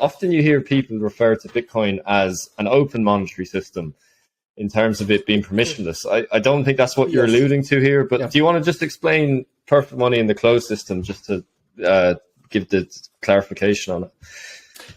Often you hear people refer to Bitcoin as an open monetary system in terms of it being permissionless. I don't think that's what you're alluding to here, but do you want to just explain perfect money in the closed system just to give the clarification on it?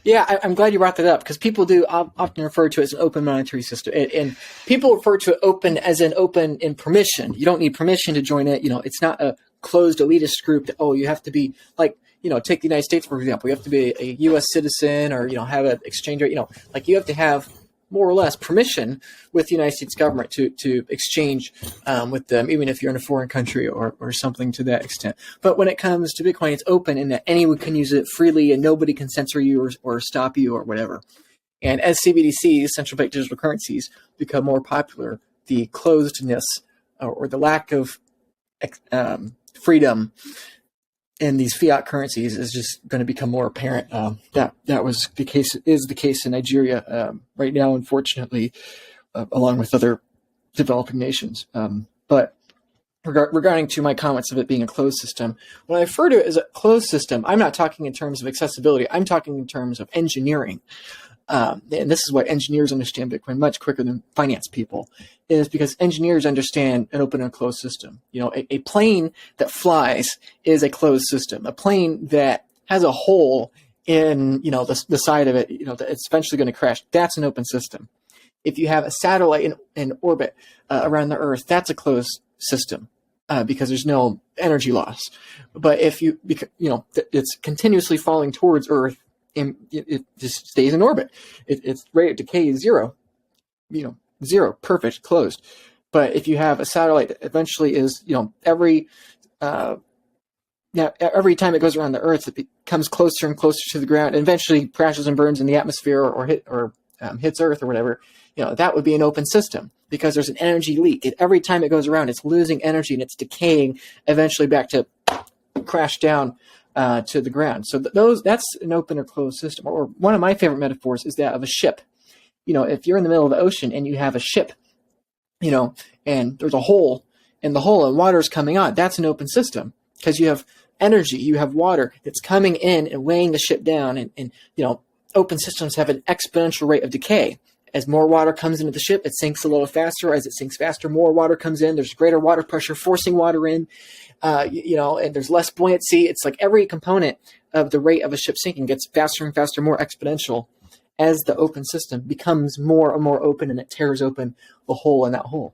Yeah, I'm glad you brought that up, because people do often refer to it as an open monetary system. And people refer to it open as in open in permission. You don't need permission to join it. It's not a closed elitist group that, you have to be like, take the United States, for example. You have to be a U.S. citizen or, have an exchange rate. Like you have to have more or less permission with the United States government to exchange with them, even if you're in a foreign country or something to that extent. But when it comes to Bitcoin, it's open in that anyone can use it freely and nobody can censor you or stop you or whatever. And as CBDCs, central bank digital currencies, become more popular, the closedness or the lack of freedom in these fiat currencies is just going to become more apparent. That was the case, is the case in Nigeria right now, unfortunately, along with other developing nations. But regarding to my comments of it being a closed system, when I refer to it as a closed system, I'm not talking in terms of accessibility. I'm talking in terms of engineering. And this is why engineers understand Bitcoin much quicker than finance people, is because engineers understand an open and closed system. A plane that flies is a closed system. A plane that has a hole in, the side of it, that it's eventually going to crash, that's an open system. If you have a satellite in orbit around the Earth, that's a closed system because there's no energy loss. But if it's continuously falling towards Earth, and it just stays in orbit. Its rate of decay is zero. Zero, perfect, closed. But if you have a satellite that eventually is, every time it goes around the Earth, it becomes closer and closer to the ground, and eventually crashes and burns in the atmosphere or hits Earth or whatever. That would be an open system because there's an energy leak. Every time it goes around, it's losing energy and it's decaying eventually back to crash down to the ground. So that's an open or closed system. Or one of my favorite metaphors is that of a ship. If you're in the middle of the ocean and you have a ship, and there's a hole in the hole and water's coming on, that's an open system because you have energy, you have water that's coming in and weighing the ship down. And open systems have an exponential rate of decay. As more water comes into the ship, it sinks a little faster. As it sinks faster, more water comes in. There's greater water pressure forcing water in, and there's less buoyancy. It's like every component of the rate of a ship sinking gets faster and faster, more exponential as the open system becomes more and more open and it tears open the hole in that hole.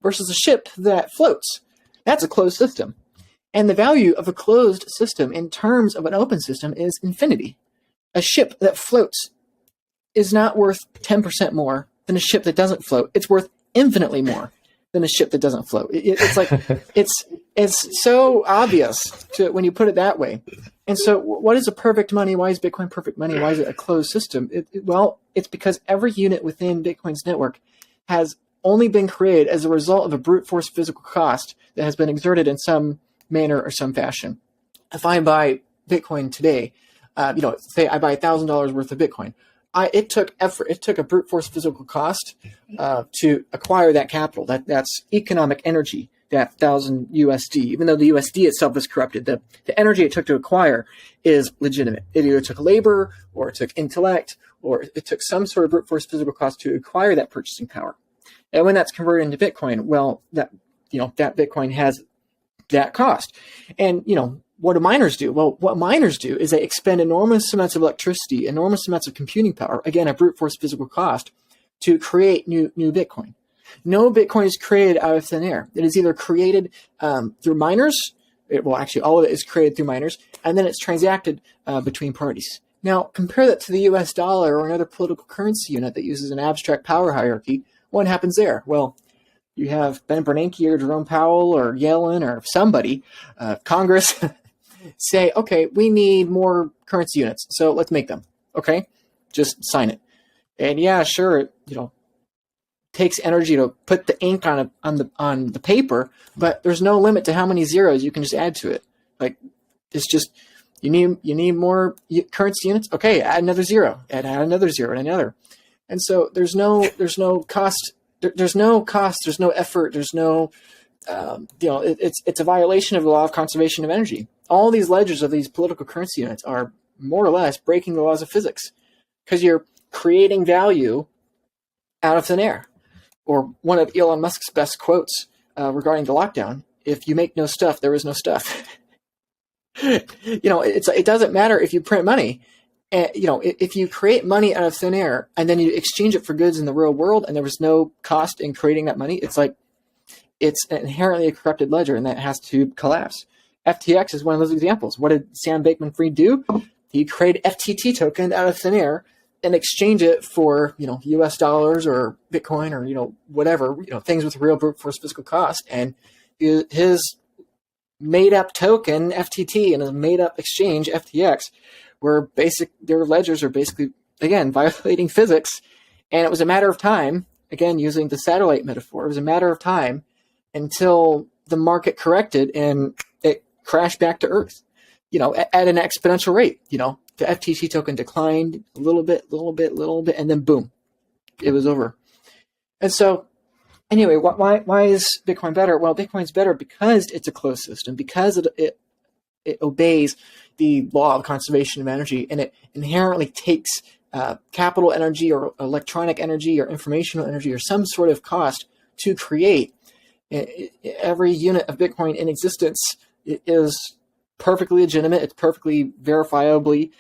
Versus a ship that floats. That's a closed system. And the value of a closed system in terms of an open system is infinity. A ship that floats is not worth 10% more than a ship that doesn't float. It's worth infinitely more than a ship that doesn't float. It's like, it's so obvious when you put it that way. And so what is a perfect money? Why is Bitcoin perfect money? Why is it a closed system? Well, it's because every unit within Bitcoin's network has only been created as a result of a brute force physical cost that has been exerted in some manner or some fashion. If I buy Bitcoin today, say I buy $1,000 worth of Bitcoin, it took effort. It took a brute force physical cost to acquire that capital. That's economic energy, that 1,000 USD. Even though the USD itself is corrupted, the energy it took to acquire is legitimate. It either took labor, or it took intellect, or it took some sort of brute force physical cost to acquire that purchasing power. And when that's converted into Bitcoin, well, that Bitcoin has that cost. And what do miners do? Well, what miners do is they expend enormous amounts of electricity, enormous amounts of computing power, again, a brute force physical cost, to create new Bitcoin. No Bitcoin is created out of thin air. It is either created through miners, actually all of it is created through miners, and then it's transacted between parties. Now, compare that to the US dollar or another political currency unit that uses an abstract power hierarchy. What happens there? Well, you have Ben Bernanke or Jerome Powell or Yellen or somebody, Congress, say, okay, we need more currency units, so let's make them. Okay, just sign it. And yeah, sure, it takes energy to put the ink on the paper, but there's no limit to how many zeros you can just add to it. Like, it's just you need more currency units. Okay, add another zero, add another zero, and another. And so there's no cost. There's no cost. There's no effort. There's no it's a violation of the law of conservation of energy. All these ledgers of these political currency units are more or less breaking the laws of physics, because you're creating value out of thin air. Or one of Elon Musk's best quotes regarding the lockdown: "If you make no stuff, there is no stuff." It doesn't matter if you print money. If you create money out of thin air and then you exchange it for goods in the real world, and there was no cost in creating that money, it's like it's inherently a corrupted ledger, and that has to collapse. FTX is one of those examples. What did Sam Bankman-Fried do? He created FTT token out of thin air and exchange it for US dollars or Bitcoin or whatever, things with real brute force physical cost. And his made up token FTT and his made up exchange FTX their ledgers are basically, again, violating physics. And it was a matter of time, again using the satellite metaphor, it was a matter of time until the market corrected and it crashed back to earth, at an exponential rate. The FTT token declined a little bit, and then boom, it was over. And so anyway, why is Bitcoin better? Well, Bitcoin's better because it's a closed system, because it obeys the law of conservation of energy, and it inherently takes capital energy or electronic energy or informational energy or some sort of cost to create. Every unit of Bitcoin in existence is perfectly legitimate. It's perfectly verifiably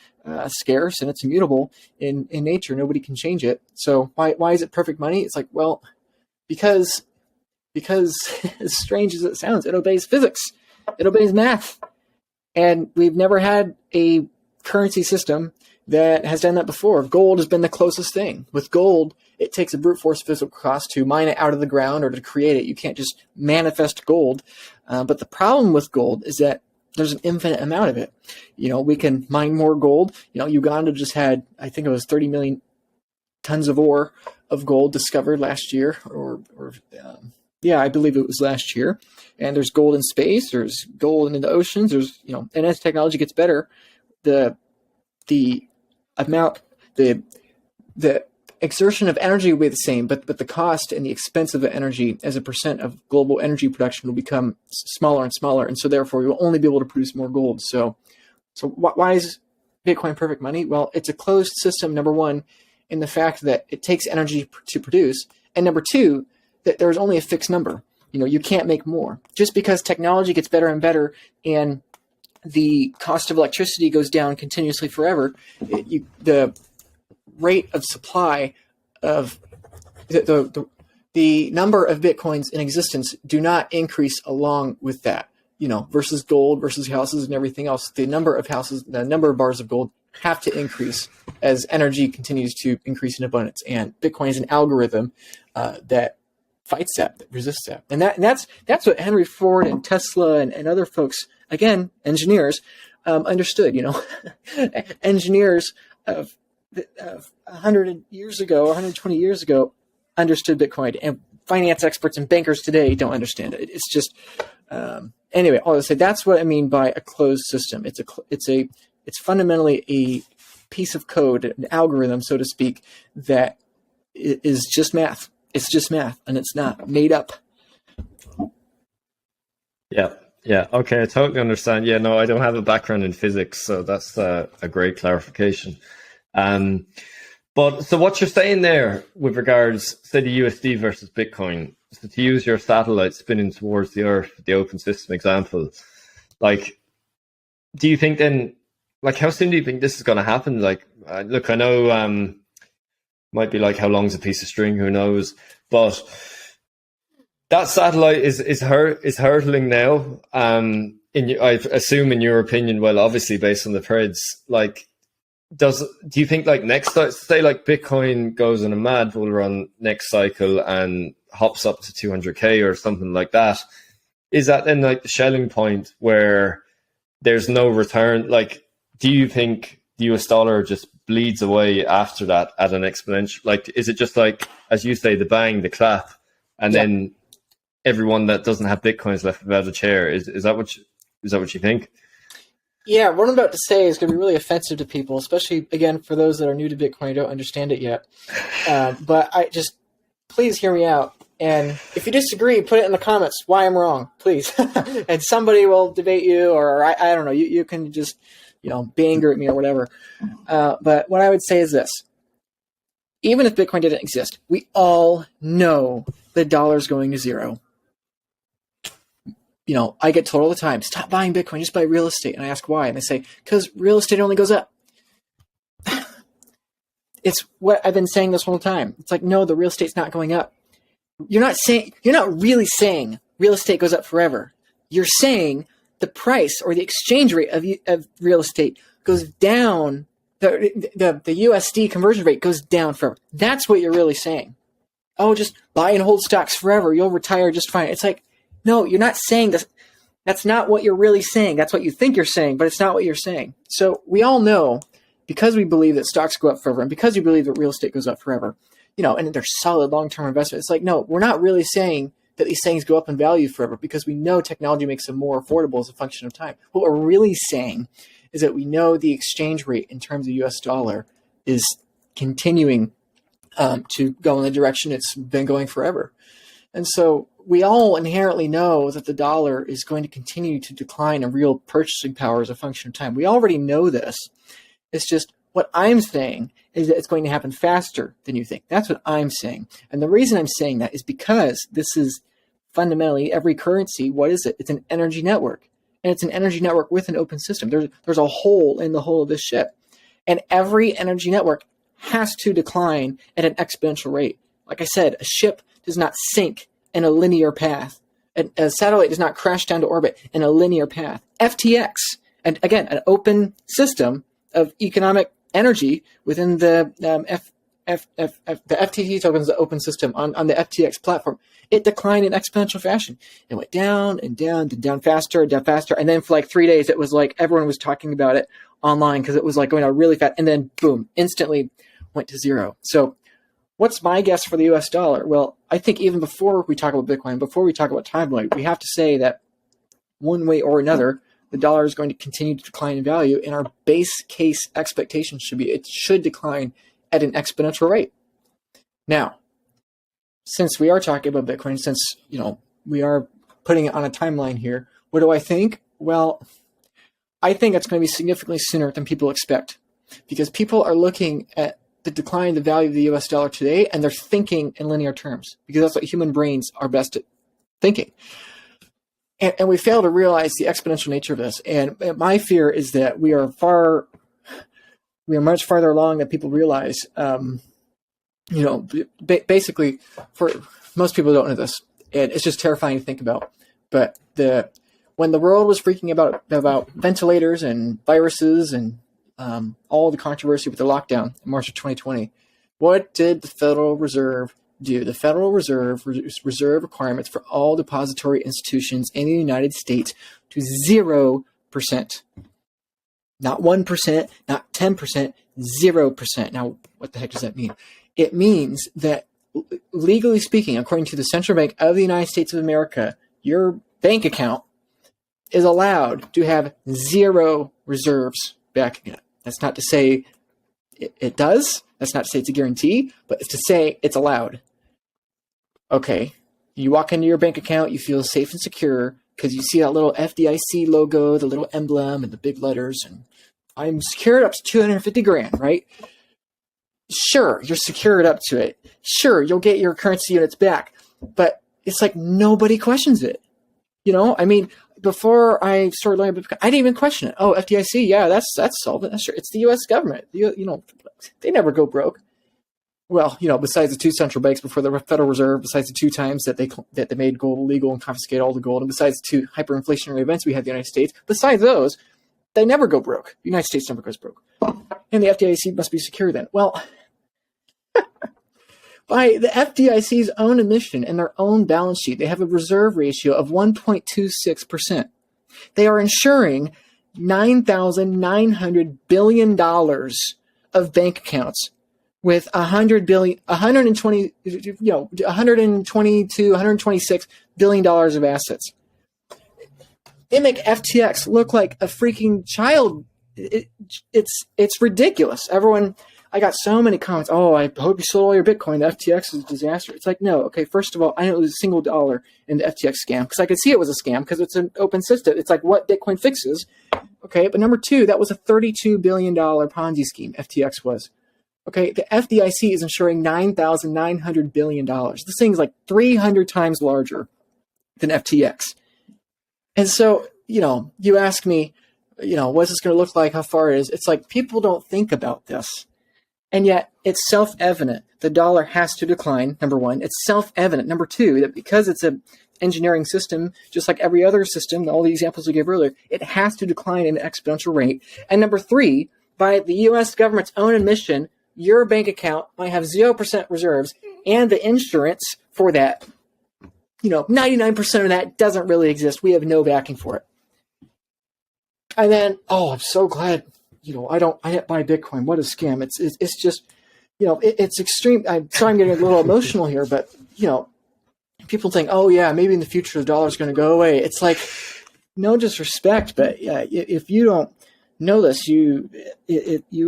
scarce, and it's immutable in nature. Nobody can change it. So why is it perfect money? It's like, well, because as strange as it sounds, it obeys physics. It obeys math. And we've never had a currency system that has done that before. Gold has been the closest thing. With gold, it takes a brute force physical cost to mine it out of the ground or to create it. You can't just manifest gold. But the problem with gold is that there's an infinite amount of it. We can mine more gold. Uganda just had, I think it was 30 million tons of ore of gold discovered last year, I believe it was last year. And there's gold in space. There's gold in the oceans. There's, and as technology gets better, the amount, the exertion of energy will be the same, but the cost and the expense of the energy as a percent of global energy production will become smaller and smaller. And so therefore we will only be able to produce more gold. So why is Bitcoin perfect money? Well, it's a closed system, number one, in the fact that it takes energy to produce. And number two, that there's only a fixed number. You can't make more. Just because technology gets better and better and the cost of electricity goes down continuously forever, the rate of supply of the number of Bitcoins in existence do not increase along with that, versus gold, versus houses and everything else. The number of houses, the number of bars of gold have to increase as energy continues to increase in abundance. And Bitcoin is an algorithm that fights that resists that. And that's what Henry Ford and Tesla and other folks, again, engineers, understood. Engineers of 100 years ago, 120 years ago, understood Bitcoin, and finance experts and bankers today don't understand it. It's just anyway. I'll say that's what I mean by a closed system. It's fundamentally a piece of code, an algorithm, so to speak, that is just math. It's just math, and it's not made up. Yeah. Okay, I totally understand. Yeah, no, I don't have a background in physics, so that's a great clarification. But so what you're saying there with regards, say, the USD versus Bitcoin, so to use your satellite spinning towards the Earth, the open system example, do you think then, how soon do you think this is going to happen? Look, I know might be how long's a piece of string, who knows? But that satellite is hurtling now. I assume, in your opinion, well, obviously based on the threads, do you think next, say Bitcoin goes on a mad bull run next cycle and hops up to 200K or something like that, is that then the Schelling point where there's no return? Do you think the US dollar just bleeds away after that at an exponential? Is it just as you say, the bang, the clap, and then everyone that doesn't have Bitcoins left without a chair? Is that what you think? Yeah, what I'm about to say is going to be really offensive to people, especially, again, for those that are new to Bitcoin and don't understand it yet. But please hear me out. And if you disagree, put it in the comments why I'm wrong, please. And somebody will debate you, or I don't know. You can just be angry at me or whatever. But what I would say is this. Even if Bitcoin didn't exist, we all know the dollar's going to zero. I get told all the time, stop buying Bitcoin, just buy real estate. And I ask why. And they say, because real estate only goes up. It's what I've been saying this whole time. It's like, no, the real estate's not going up. You're not really saying real estate goes up forever. You're saying the price or the exchange rate of real estate goes down. The USD conversion rate goes down forever. That's what you're really saying. Oh, just buy and hold stocks forever. You'll retire just fine. It's like, no, you're not saying this. That's not what you're really saying. That's what you think you're saying, but it's not what you're saying. So we all know, because we believe that stocks go up forever, and because we believe that real estate goes up forever, and they're solid long-term investments. It's like, no, we're not really saying that these things go up in value forever, because we know technology makes them more affordable as a function of time. What we're really saying is that we know the exchange rate in terms of US dollar is continuing to go in the direction it's been going forever. And so we all inherently know that the dollar is going to continue to decline in real purchasing power as a function of time. We already know this. It's just what I'm saying is that it's going to happen faster than you think. That's what I'm saying. And the reason I'm saying that is because this is fundamentally every currency. What is it? It's an energy network. And it's an energy network with an open system. There's a hole in the hull of this ship. And every energy network has to decline at an exponential rate. Like I said, a ship does not sink in a linear path. A satellite does not crash down to orbit in a linear path. FTX, and again, an open system of economic energy within the FTT tokens, the open system on the FTX platform, it declined in exponential fashion. It went down and down and down faster and down faster. And then for like 3 days, it was like everyone was talking about it online because it was like going out really fast. And then boom, instantly went to zero. So what's my guess for the US dollar? Well, I think even before we talk about Bitcoin, before we talk about timeline, we have to say that one way or another, the dollar is going to continue to decline in value. And our base case expectation should be it should decline at an exponential rate. Now, since we are talking about Bitcoin, since we are putting it on a timeline here, what do I think? Well, I think it's going to be significantly sooner than people expect, because people are looking at the decline in the value of the US dollar today, and they're thinking in linear terms, because that's what human brains are best at thinking. And we fail to realize the exponential nature of this. And my fear is that we are much farther along than people realize. Basically, for most people don't know this, and it's just terrifying to think about. But when the world was freaking about ventilators and viruses and all the controversy with the lockdown in March of 2020, what did the Federal Reserve do? The Federal Reserve reserve requirements for all depository institutions in the United States to 0%. Not 1%, not 10%, 0%. Now, what the heck does that mean? It means that, legally speaking, according to the Central Bank of the United States of America, your bank account is allowed to have 0 reserves backing it. That's not to say it does. That's not to say it's a guarantee, but it's to say it's allowed. Okay, you walk into your bank account, you feel safe and secure because you see that little FDIC logo, the little emblem, and the big letters, and I'm secured up to 250 grand, right? Sure, you're secured up to it. Sure, you'll get your currency units back, but it's like nobody questions it. I mean, before I started learning about Bitcoin, I didn't even question it. Oh, FDIC, yeah, that's solvent. That's sure. It's the U.S. government. They never go broke. Well, besides the 2 central banks before the Federal Reserve, besides the 2 times that they made gold illegal and confiscated all the gold, and besides the 2 hyperinflationary events we had in the United States, besides those, they never go broke. The United States never goes broke. And the FDIC must be secure then. Well, by the FDIC's own admission and their own balance sheet, they have a reserve ratio of 1.26%. They are insuring $9,900 billion of bank accounts with 126 billion dollars of assets. They make FTX look like a freaking child. It's ridiculous. Everyone, I got so many comments. Oh, I hope you sold all your Bitcoin. The FTX is a disaster. It's like, no. Okay, first of all, I didn't lose a single dollar in the FTX scam because I could see it was a scam because it's an open system. It's like what Bitcoin fixes. Okay, but number two, that was a $32 billion Ponzi scheme, FTX was. Okay, the FDIC is insuring $9,900 billion. This thing's like 300 times larger than FTX. And so, you ask me, what's this going to look like, how far it is? It's like people don't think about this. And yet it's self-evident the dollar has to decline, number one. It's self-evident, number two, that because it's an engineering system, just like every other system, all the examples we gave earlier, it has to decline at an exponential rate. And number three, by the U.S. government's own admission, your bank account might have 0% reserves, and the insurance for that, 99% of that doesn't really exist. We have no backing for it. And then, I'm so glad, I didn't buy Bitcoin. What a scam. It's just, it's extreme. I'm sorry I'm getting a little emotional here, but, people think, oh yeah, maybe in the future the dollar's going to go away. It's like, no disrespect, but yeah, if you don't know this, you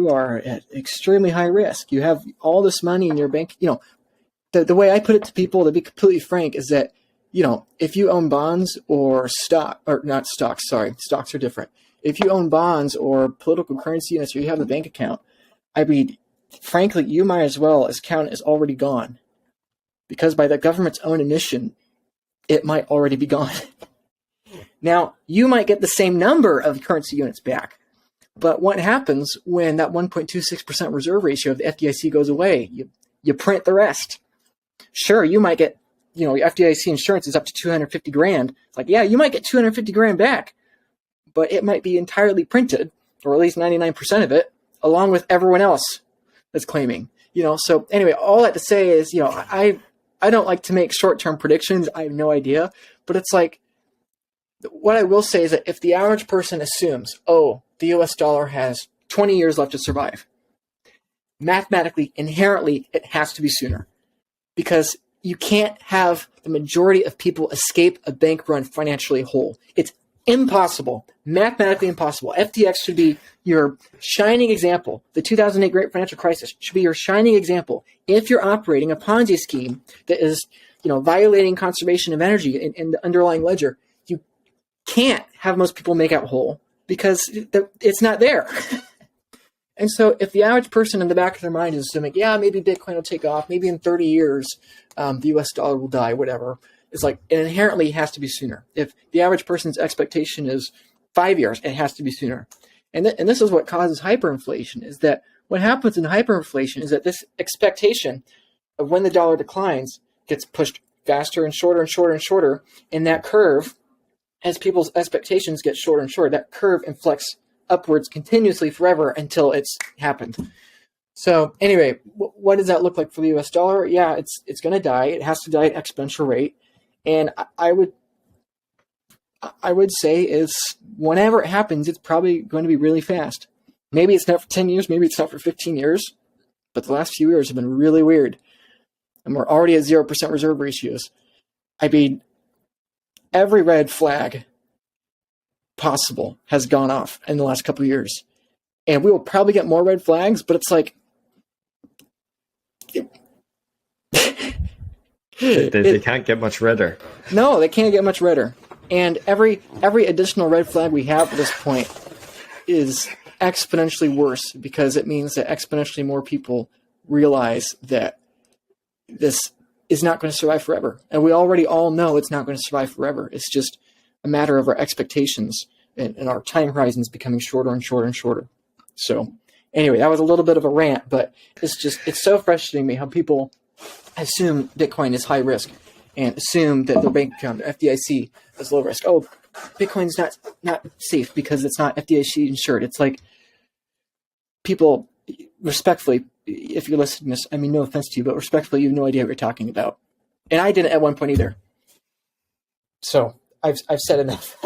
are at extremely high risk. You have all this money in your bank. The way I put it to people, to be completely frank, is that, if you own bonds or stocks are different. If you own bonds or political currency units or you have a bank account, I mean, frankly, you might as well as count as already gone. Because by the government's own admission, it might already be gone. Now, you might get the same number of currency units back. But what happens when that 1.26% reserve ratio of the FDIC goes away? You print the rest. Sure, you might get, your FDIC insurance is up to $250,000. It's like, yeah, you might get $250,000 back, but it might be entirely printed, or at least 99% of it, along with everyone else that's claiming. So anyway, all that to say is, I don't like to make short-term predictions. I have no idea, but it's like, what I will say is that if the average person assumes, the US dollar has 20 years left to survive, mathematically, inherently, it has to be sooner. Because you can't have the majority of people escape a bank run financially whole. It's impossible, mathematically impossible. FTX should be your shining example. The 2008 Great Financial Crisis should be your shining example. If you're operating a Ponzi scheme that is, violating conservation of energy in the underlying ledger, you can't have most people make out whole because it's not there. And so if the average person in the back of their mind is assuming, yeah, maybe Bitcoin will take off, maybe in 30 years, the US dollar will die, whatever, it's like it inherently has to be sooner. If the average person's expectation is 5 years, it has to be sooner. And this is what causes hyperinflation, is that what happens in hyperinflation is that this expectation of when the dollar declines gets pushed faster and shorter and shorter and shorter. And that curve, as people's expectations get shorter and shorter, that curve inflects upwards continuously forever until it's happened. So anyway, what does that look like for the US dollar? Yeah, it's going to die. It has to die at exponential rate. And I would say is whenever it happens, it's probably going to be really fast. Maybe it's not for 10 years, maybe it's not for 15 years, but the last few years have been really weird. And we're already at 0% reserve ratios. I mean, every red flag possible has gone off in the last couple of years. And we will probably get more red flags, but it's like... They can't get much redder. No, they can't get much redder. And every additional red flag we have at this point is exponentially worse because it means that exponentially more people realize that this is not going to survive forever. And we already all know it's not going to survive forever. It's just a matter of our expectations and our time horizons becoming shorter and shorter and shorter. So anyway, that was a little bit of a rant, but it's so frustrating me how people assume Bitcoin is high risk and assume that their bank account, their FDIC, is low risk. Oh, Bitcoin's not safe because it's not FDIC insured. It's like people, respectfully, if you're listening to this, I mean, no offense to you, but respectfully, you have no idea what you're talking about. And I didn't at one point either. So I've said enough.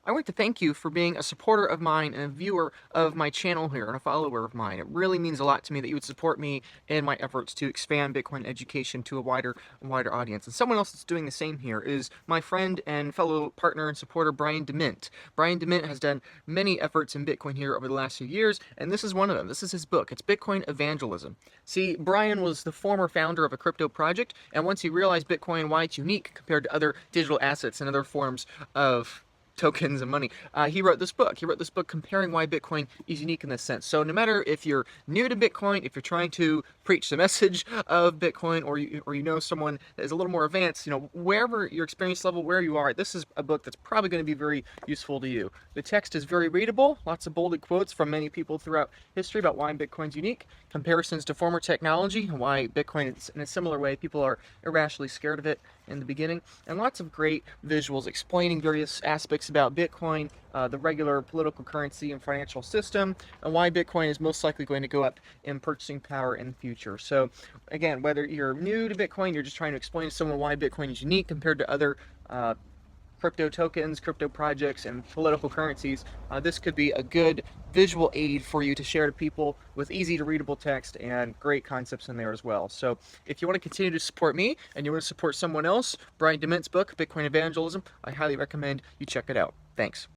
I want to thank you for being a supporter of mine and a viewer of my channel here and a follower of mine. It really means a lot to me that you would support me in my efforts to expand Bitcoin education to a wider audience. And someone else that's doing the same here is my friend and fellow partner and supporter, Brian DeMint. Brian DeMint has done many efforts in Bitcoin here over the last few years, and this is one of them. This is his book. It's Bitcoin Evangelism. See, Brian was the former founder of a crypto project, and once he realized Bitcoin, why it's unique compared to other digital assets and other forms of tokens and money, he wrote this book. He wrote this book comparing why Bitcoin is unique in this sense. So no matter if you're new to Bitcoin, if you're trying to preach the message of Bitcoin, or you know someone that is a little more advanced, wherever your experience level, where you are, this is a book that's probably going to be very useful to you. The text is very readable, lots of bolded quotes from many people throughout history about why Bitcoin's unique, comparisons to former technology, why Bitcoin is in a similar way. People are irrationally scared of it in the beginning, and lots of great visuals explaining various aspects about Bitcoin, the regular political currency and financial system, and why Bitcoin is most likely going to go up in purchasing power in the future. So again, whether you're new to Bitcoin, you're just trying to explain to someone why Bitcoin is unique compared to other crypto tokens, crypto projects, and political currencies, this could be a good visual aid for you to share to people with easy to readable text and great concepts in there as well. So if you want to continue to support me and you want to support someone else, Brian DeMint's book, Bitcoin Evangelism, I highly recommend you check it out. Thanks.